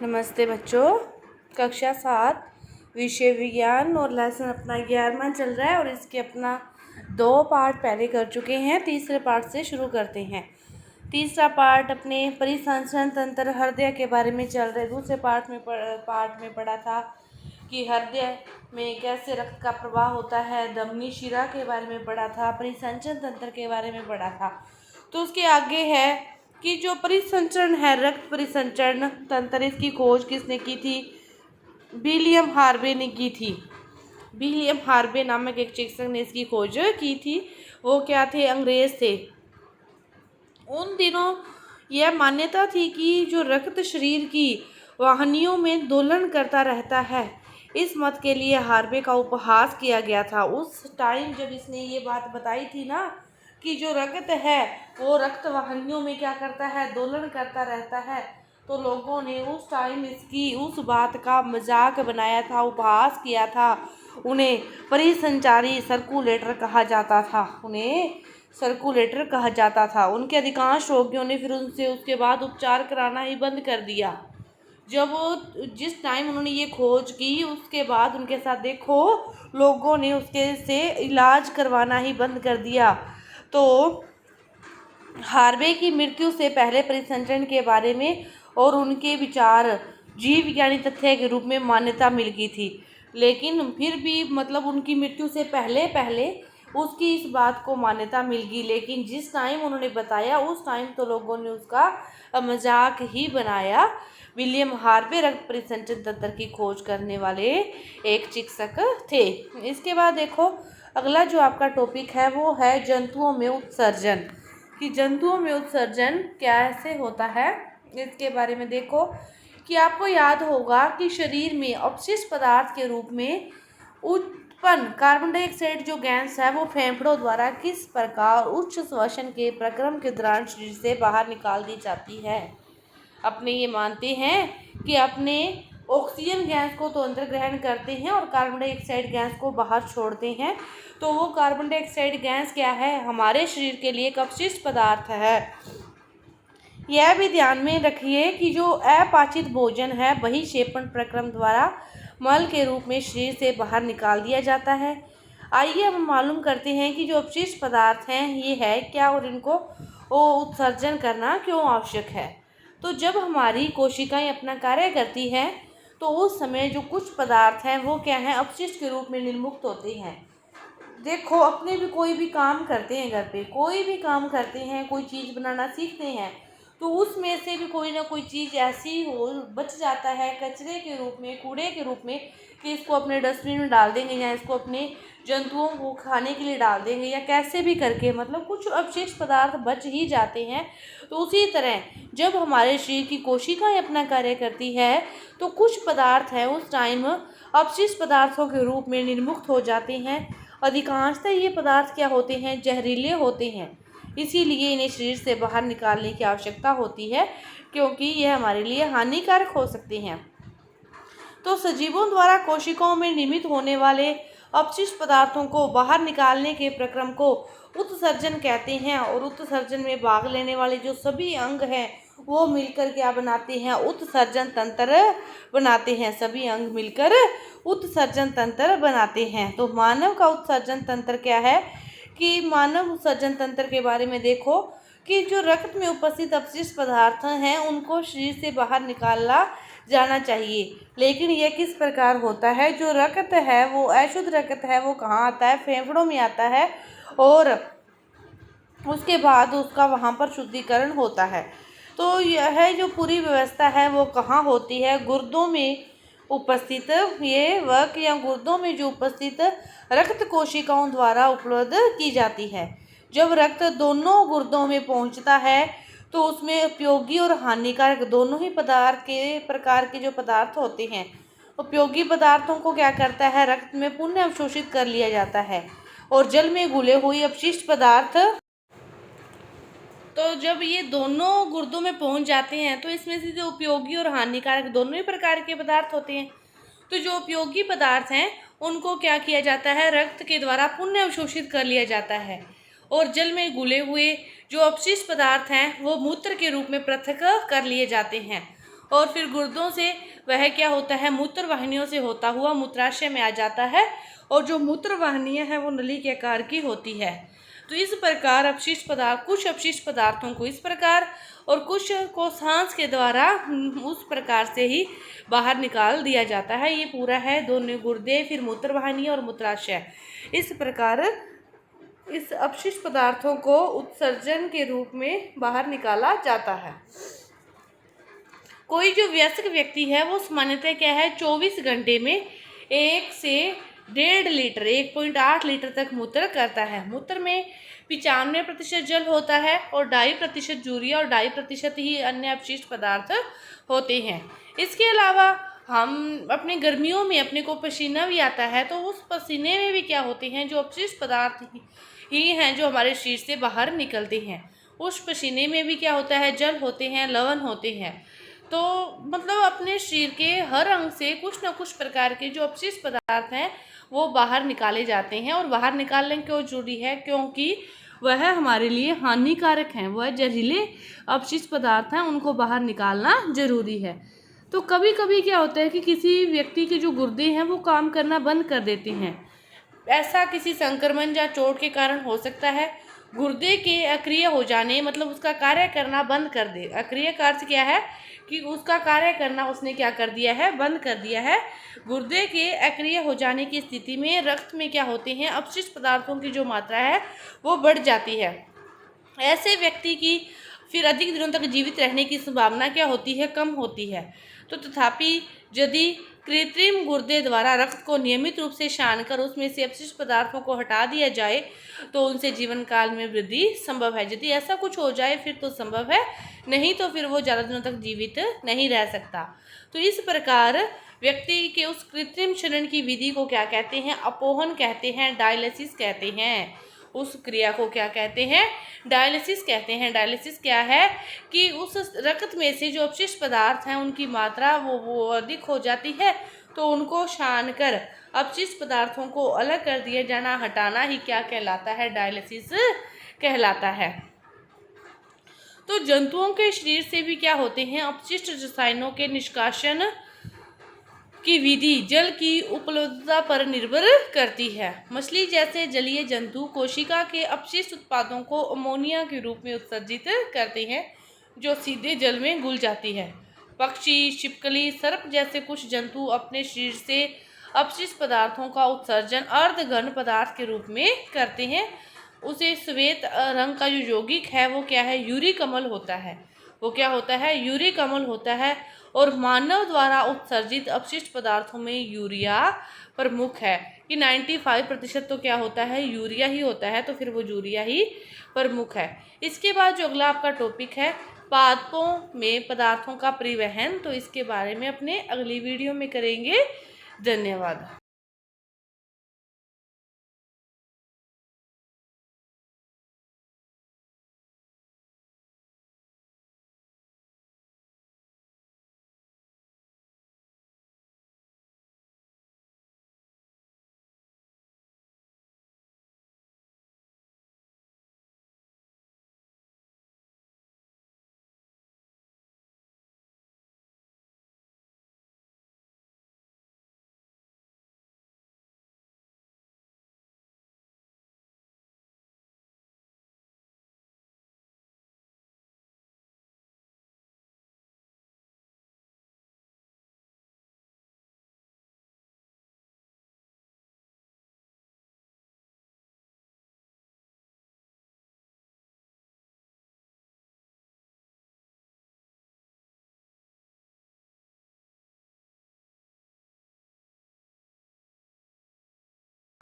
नमस्ते बच्चों। कक्षा 7 विषय विज्ञान और लेसन अपना 11वां चल रहा है और इसके अपना 2 पार्ट पहले कर चुके हैं। तीसरे पार्ट से शुरू करते हैं। तीसरा पार्ट अपने परिसंचरण तंत्र हृदय के बारे में चल रहे। दूसरे पार्ट में पढ़ा था कि हृदय में कैसे रक्त का प्रवाह होता है। धमनी शिरा के बारे में पढ़ा था। परिसंचरण तंत्र के बारे में पढ़ा था। तो उसके आगे है कि जो परिसंचरण है, रक्त परिसंचरण तंत्र, इसकी खोज किसने की थी? विलियम हार्वे ने की थी। विलियम हार्वे नामक एक चिकित्सक ने इसकी खोज की थी। वो क्या थे? अंग्रेज थे। उन दिनों यह मान्यता थी कि जो रक्त शरीर की वाहिनियों में दोलन करता रहता है। इस मत के लिए हार्वे का उपहास किया गया था। उस टाइम जब इसने ये बात बताई थी ना कि जो रक्त है वो रक्त वाहिनियों में क्या करता है? दोलन करता रहता है। तो लोगों ने उस टाइम इसकी उस बात का मजाक बनाया था, उपहास किया था। उन्हें परिसंचारी सर्कुलेटर कहा जाता था। उनके अधिकांश रोगियों ने फिर उनसे उसके बाद उपचार कराना ही बंद कर दिया। जब जिस टाइम उन्होंने ये खोज की उसके बाद उनके साथ देखो लोगों ने उसके से इलाज करवाना ही बंद कर दिया। तो हार्वे की मृत्यु से पहले परिसंचरण के बारे में और उनके विचार जीव विज्ञानी तथ्य के रूप में मान्यता मिल गई थी। लेकिन फिर भी उनकी मृत्यु से पहले उसकी इस बात को मान्यता मिल गई। लेकिन जिस टाइम उन्होंने बताया उस टाइम तो लोगों ने उसका मजाक ही बनाया। विलियम हार्वे रक्त परिसंचरण तंत्र की खोज करने वाले एक चिकित्सक थे। इसके बाद देखो अगला जो आपका टॉपिक है वो है जंतुओं में उत्सर्जन। कि जंतुओं में उत्सर्जन कैसे होता है इसके बारे में देखो कि आपको याद होगा कि शरीर में अपशिष्ट पदार्थ के रूप में उत्पन्न कार्बन डाइऑक्साइड जो गैस है वो फेफड़ों द्वारा किस प्रकार उच्च श्वसन के प्रक्रम के दौरान शरीर से बाहर निकाल दी जाती है। अपने ये मानते हैं कि अपने ऑक्सीजन गैस को तो अंदर ग्रहण करते हैं और कार्बन डाइऑक्साइड गैस को बाहर छोड़ते हैं। तो वो कार्बन डाइऑक्साइड गैस क्या है? हमारे शरीर के लिए एक अपशिष्ट पदार्थ है। यह भी ध्यान में रखिए कि जो अपाचित भोजन है वही क्षेपण प्रक्रम द्वारा मल के रूप में शरीर से बाहर निकाल दिया जाता है। आइए हम मालूम करते हैं कि जो अपशिष्ट पदार्थ हैं ये है क्या और इनको उत्सर्जन करना क्यों आवश्यक है। तो जब हमारी कोशिकाएं अपना कार्य करती हैं तो उस समय जो कुछ पदार्थ हैं वो क्या है? अपशिष्ट के रूप में निर्मुक्त होते हैं। देखो अपने भी कोई भी काम करते हैं, घर पे कोई भी काम करते हैं, कोई चीज़ बनाना सीखते हैं तो उसमें से भी कोई ना कोई चीज़ ऐसी हो बच जाता है कचरे के रूप में, कूड़े के रूप में कि इसको अपने डस्टबिन में डाल देंगे या इसको अपने जंतुओं को खाने के लिए डाल देंगे या कैसे भी करके कुछ अपशिष्ट पदार्थ बच ही जाते हैं। तो उसी तरह जब हमारे शरीर की कोशिकाएं अपना कार्य करती है तो कुछ पदार्थ हैं उस टाइम अपशिष्ट पदार्थों के रूप में निर्मुक्त हो जाते हैं। अधिकांशतः ये पदार्थ क्या होते हैं? जहरीले होते हैं। इसीलिए इन्हें शरीर से बाहर निकालने की आवश्यकता होती है क्योंकि यह हमारे लिए हानिकारक हो सकते हैं। तो सजीवों द्वारा कोशिकाओं में निर्मित होने वाले अपशिष्ट पदार्थों को बाहर निकालने के प्रक्रम को उत्सर्जन कहते हैं। और उत्सर्जन में भाग लेने वाले जो सभी अंग हैं वो मिलकर क्या बनाते हैं? उत्सर्जन तंत्र बनाते हैं। सभी अंग मिलकर उत्सर्जन तंत्र बनाते हैं। तो मानव का उत्सर्जन तंत्र क्या है? कि मानव उत्सर्जन तंत्र के बारे में देखो कि जो रक्त में उपस्थित अपशिष्ट पदार्थ हैं उनको शरीर से बाहर निकाला जाना चाहिए। लेकिन यह किस प्रकार होता है? जो रक्त है वो अशुद्ध रक्त है वो कहाँ आता है? फेफड़ों में आता है और उसके बाद उसका वहाँ पर शुद्धिकरण होता है। तो यह जो पूरी व्यवस्था है वो कहाँ होती है? गुर्दों में उपस्थित ये वक या गुर्दों में जो उपस्थित रक्त कोशिकाओं द्वारा उपलब्ध की जाती है। जब रक्त दोनों गुर्दों में पहुंचता है तो उसमें उपयोगी और हानिकारक दोनों ही प्रकार के जो पदार्थ होते हैं, उपयोगी पदार्थों को क्या करता है? रक्त में पुनः अवशोषित कर लिया जाता है और जल में घुले हुए अपशिष्ट पदार्थ तो जब ये दोनों गुर्दों में पहुंच जाते हैं तो इसमें से जो उपयोगी और हानिकारक दोनों ही प्रकार के पदार्थ होते हैं। तो जो उपयोगी पदार्थ हैं उनको क्या किया जाता है? रक्त के द्वारा पुनः अवशोषित कर लिया जाता है और जल में घुले हुए जो अपशिष्ट पदार्थ हैं वो मूत्र के रूप में पृथक कर लिए जाते हैं और फिर गुर्दों से वह क्या होता है, मूत्र वाहिनियों से होता हुआ मूत्राशय में आ जाता है, और जो मूत्र वाहिनियाँ हैं वो नली के आकार की होती है। तो इस प्रकार अपशिष्ट पदार्थ, कुछ अपशिष्ट पदार्थों को इस प्रकार और कुछ को सांस के द्वारा उस प्रकार से ही बाहर निकाल दिया जाता है। ये पूरा है दोनों गुर्दे, फिर मूत्र वाहिनी और मूत्राशय। इस प्रकार इस अपशिष्ट पदार्थों को उत्सर्जन के रूप में बाहर निकाला जाता है। कोई जो वयस्क व्यक्ति है वो सामान्यतः क्या है, 24 घंटे में 1 से 1.5 लीटर 1.8 लीटर तक मूत्र करता है। मूत्र में 95% जल होता है और 2.5% यूरिया और 2.5% ही अन्य अपशिष्ट पदार्थ होते हैं। इसके अलावा हम अपने गर्मियों में अपने को पसीना भी आता है, तो उस पसीने में भी क्या होते हैं, जो अपशिष्ट पदार्थ ही हैं जो हमारे शरीर से बाहर निकलते हैं। उस पसीने में भी क्या होता है, जल होते हैं, लवण होते हैं। तो मतलब अपने शरीर के हर अंग से कुछ न कुछ प्रकार के जो अपशिष्ट पदार्थ हैं वो बाहर निकाले जाते हैं। और बाहर निकालने क्यों जरूरी है, क्योंकि वह हमारे लिए हानिकारक हैं, वह जहरीले अपशिष्ट पदार्थ हैं, उनको बाहर निकालना जरूरी है। तो कभी कभी क्या होता है कि किसी व्यक्ति के जो गुर्दे हैं वो काम करना बंद कर देते हैं। ऐसा किसी संक्रमण या चोट के कारण हो सकता है। गुर्दे के अक्रिय हो जाने मतलब उसका कार्य करना बंद कर दे। अक्रिय का अर्थ क्या है कि उसका कार्य करना उसने क्या कर दिया है, बंद कर दिया है। गुर्दे के अक्रिय हो जाने की स्थिति में रक्त में क्या होते हैं, अपशिष्ट पदार्थों की जो मात्रा है वो बढ़ जाती है। ऐसे व्यक्ति की फिर अधिक दिनों तक जीवित रहने की संभावना क्या होती है, कम होती है। तो तथापि यदि कृत्रिम गुर्दे द्वारा रक्त को नियमित रूप से छानकर उसमें से अपशिष्ट पदार्थों को हटा दिया जाए तो उनसे जीवन काल में वृद्धि संभव है। यदि ऐसा कुछ हो जाए फिर तो संभव है, नहीं तो फिर वो ज़्यादा दिनों तक जीवित नहीं रह सकता। तो इस प्रकार व्यक्ति के उस कृत्रिम क्षरण की विधि को क्या कहते हैं, अपोहन कहते हैं, डायलिसिस कहते हैं। उस क्रिया को क्या कहते हैं, डायलिसिस कहते हैं। डायलिसिस क्या है कि उस रक्त में से जो अपशिष्ट पदार्थ हैं उनकी मात्रा वो अधिक हो जाती है, तो उनको छान कर अपशिष्ट पदार्थों को अलग कर दिया जाना, हटाना ही क्या कहलाता है, डायलिसिस कहलाता है। तो जंतुओं के शरीर से भी क्या होते हैं, अपशिष्ट रसायनों के निष्कासन की विधि जल की उपलब्धता पर निर्भर करती है। मछली जैसे जलीय जंतु कोशिका के अपशिष्ट उत्पादों को अमोनिया के रूप में उत्सर्जित करते हैं, जो सीधे जल में घुल जाती है। पक्षी, छिपकली, सर्प जैसे कुछ जंतु अपने शरीर से अपशिष्ट पदार्थों का उत्सर्जन अर्धघन पदार्थ के रूप में करते हैं। उसे श्वेत रंग का जो यौगिक है वो क्या है, यूरिक अम्ल होता है। वो क्या होता है, यूरिक अम्ल होता है। और मानव द्वारा उत्सर्जित अपशिष्ट पदार्थों में यूरिया प्रमुख है कि 95% तो क्या होता है, यूरिया ही होता है। तो फिर वो यूरिया ही प्रमुख है। इसके बाद जो अगला आपका टॉपिक है, पादपों में पदार्थों का परिवहन, तो इसके बारे में अपने अगली वीडियो में करेंगे। धन्यवाद।